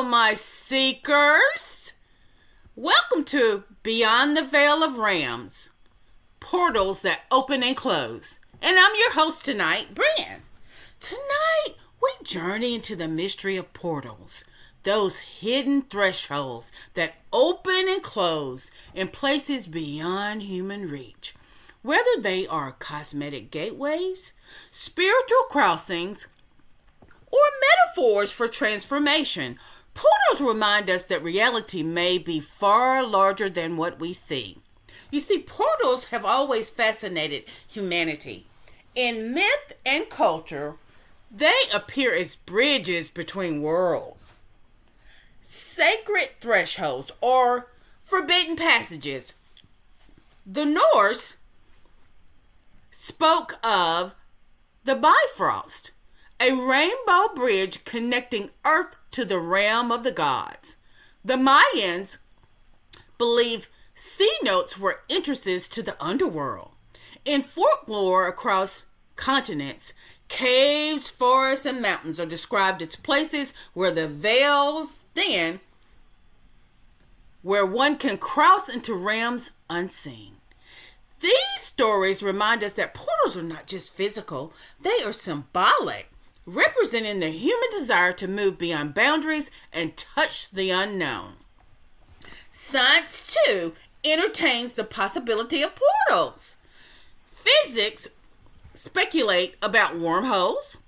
my seekers. Welcome to Beyond the Veil of Realms, portals that open and close. And I'm your host tonight, Bran. Tonight, we journey into the mystery of portals, those hidden thresholds that open and close in places beyond human reach. Whether they are cosmetic gateways, spiritual crossings, or metaphors for transformation, portals remind us that reality may be far larger than what we see. You see, portals have always fascinated humanity. In myth and culture, they appear as bridges between worlds, sacred thresholds, or forbidden passages. The Norse spoke of the Bifrost, a rainbow bridge connecting Earth to the realm of the gods. The Mayans believed sea notes were entrances to the underworld. In folklore across continents, caves, forests, and mountains are described as places where the veils thin, where one can cross into realms unseen. These stories remind us that portals are not just physical, they are symbolic, representing the human desire to move beyond boundaries and touch the unknown. Science, too, entertains the possibility of portals. Physics speculate about wormholes,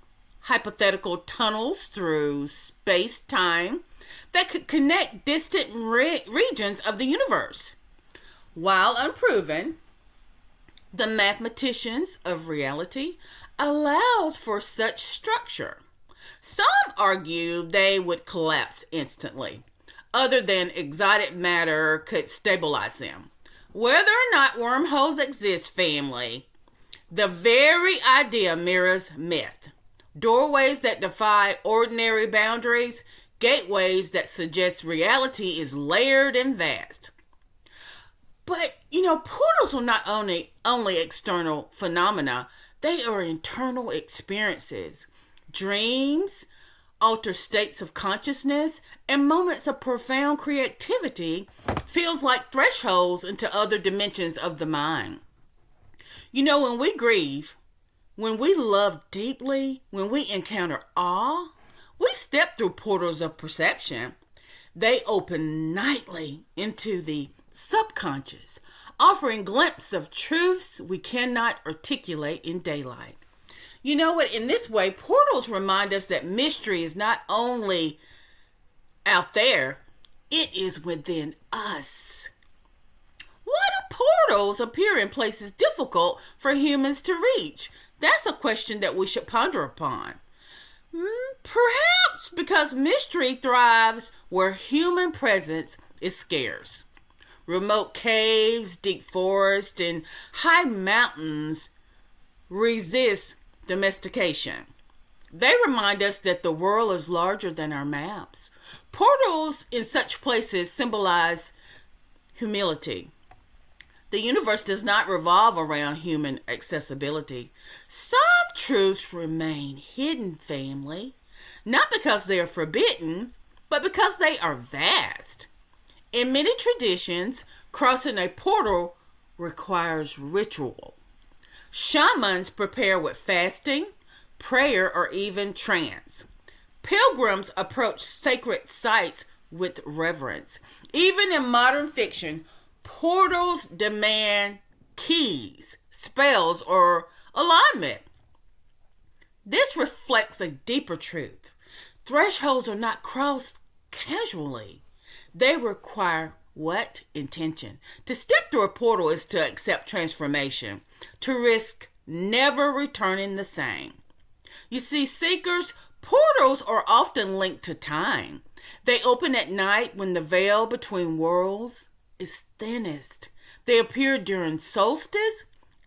hypothetical tunnels through space-time that could connect distant regions of the universe. While unproven, the mathematicians of reality allows for such structure. Some argue they would collapse instantly, other than exotic matter could stabilize them. Whether or not wormholes exist, family, the very idea mirrors myth. Doorways that defy ordinary boundaries, gateways that suggest reality is layered and vast. But, portals are not only external phenomena, they are internal experiences, dreams, altered states of consciousness, and moments of profound creativity feels like thresholds into other dimensions of the mind. When we grieve, when we love deeply, when we encounter awe, we step through portals of perception. They open nightly into the subconscious, offering glimpses of truths we cannot articulate in daylight. You know what? In this way, portals remind us that mystery is not only out there, it is within us. Why do portals appear in places difficult for humans to reach? That's a question that we should ponder upon. Perhaps because mystery thrives where human presence is scarce. Remote caves, deep forests, and high mountains resist domestication. They remind us that the world is larger than our maps. Portals in such places symbolize humility. The universe does not revolve around human accessibility. Some truths remain hidden, family, not because they are forbidden, but because they are vast. In many traditions, crossing a portal requires ritual. Shamans prepare with fasting, prayer, or even trance. Pilgrims approach sacred sites with reverence. Even in modern fiction, portals demand keys, spells, or alignment. This reflects a deeper truth. Thresholds are not crossed casually. They require what? Intention. To step through a portal is to accept transformation, to risk never returning the same. You see, seekers, portals are often linked to time. They open at night when the veil between worlds is thinnest. They appear during solstice,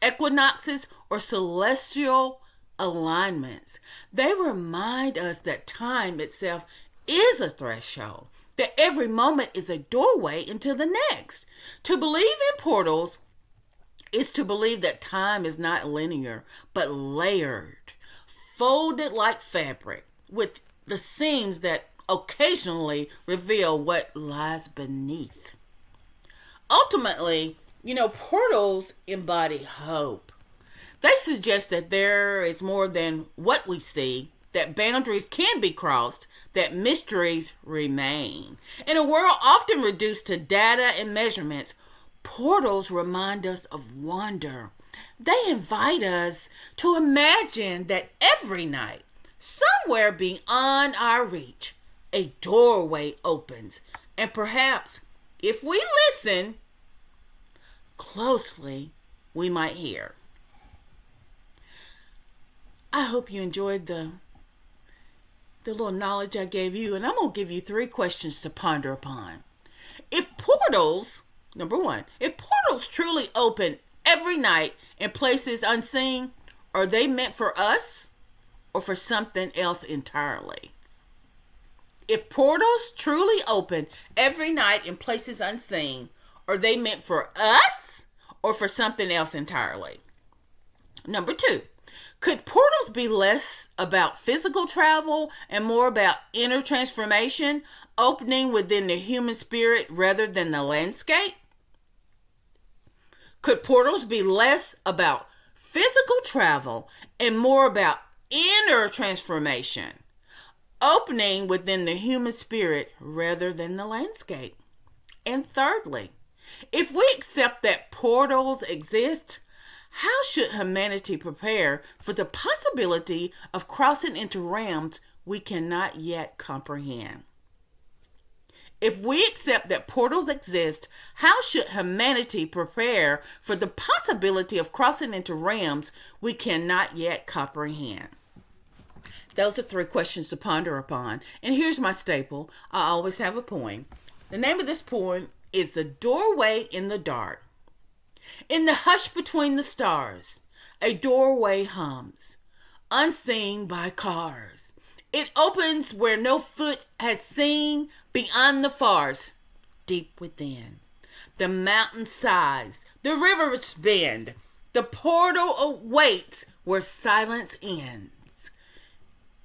equinoxes, or celestial alignments. They remind us that time itself is a threshold, that every moment is a doorway into the next. To believe in portals is to believe that time is not linear, but layered, folded like fabric, with the seams that occasionally reveal what lies beneath. Ultimately, portals embody hope. They suggest that there is more than what we see, that boundaries can be crossed, that mysteries remain. In a world often reduced to data and measurements, portals remind us of wonder. They invite us to imagine that every night, somewhere beyond our reach, a doorway opens. And perhaps, if we listen closely, we might hear. I hope you enjoyed the little knowledge I gave you, and I'm going to give you 3 questions to ponder upon. Number 1, if portals truly open every night in places unseen, are they meant for us or for something else entirely? If portals truly open every night in places unseen, are they meant for us or for something else entirely? Number 2, could portals be less about physical travel and more about inner transformation, opening within the human spirit rather than the landscape? Could portals be less about physical travel and more about inner transformation, opening within the human spirit rather than the landscape? And thirdly, if we accept that portals exist, how should humanity prepare for the possibility of crossing into realms we cannot yet comprehend? If we accept that portals exist, how should humanity prepare for the possibility of crossing into realms we cannot yet comprehend? Those are 3 questions to ponder upon. And here's my staple. I always have a poem. The name of this poem is The Doorway in the Dark. In the hush between the stars, a doorway hums, unseen by cars. It opens where no foot has seen, beyond the fars, deep within. The mountain sighs, the rivers bend, the portal awaits where silence ends.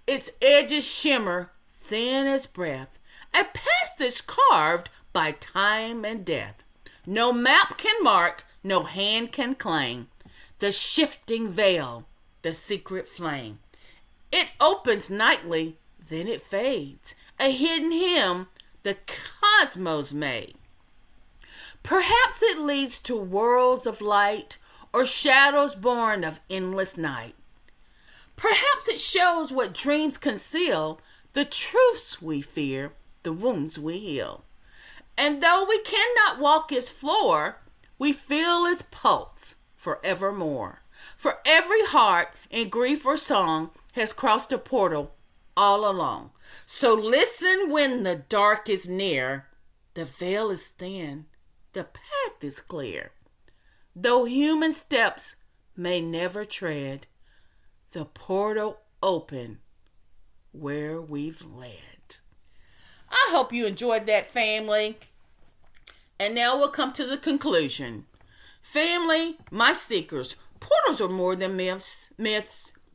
Its edges shimmer, thin as breath, a passage carved by time and death. No map can mark, no hand can claim the shifting veil, the secret flame. It opens nightly, then it fades, a hidden hymn the cosmos made. Perhaps it leads to worlds of light or shadows born of endless night. Perhaps it shows what dreams conceal, the truths we fear, the wounds we heal. And though we cannot walk its floor, we feel its pulse forevermore. For every heart in grief or song has crossed a portal all along. So listen when the dark is near. The veil is thin, the path is clear. Though human steps may never tread, the portal open where we've led. I hope you enjoyed that, family. And now we'll come to the conclusion. Family, my seekers, portals are more than myths,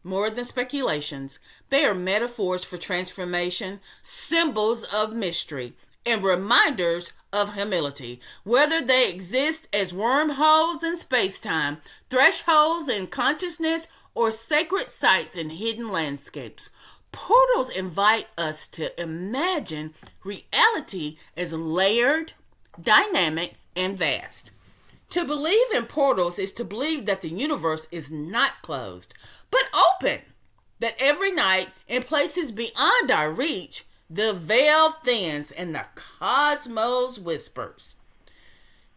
more than speculations. They are metaphors for transformation, symbols of mystery, and reminders of humility. Whether they exist as wormholes in space-time, thresholds in consciousness, or sacred sites in hidden landscapes, portals invite us to imagine reality as layered, dynamic, and vast. To believe in portals is to believe that the universe is not closed, but open. That every night, in places beyond our reach, the veil thins and the cosmos whispers.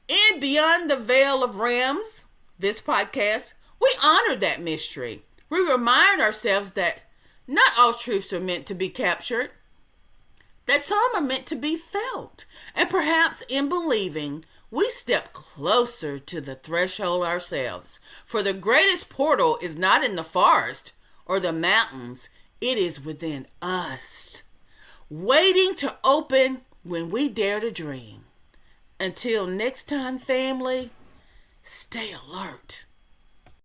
In Beyond the Veil of Realms, this podcast, we honor that mystery. We remind ourselves that not all truths are meant to be captured, that some are meant to be felt. And perhaps in believing, we step closer to the threshold ourselves. For the greatest portal is not in the forest or the mountains, it is within us, waiting to open when we dare to dream. Until next time, family, stay alert.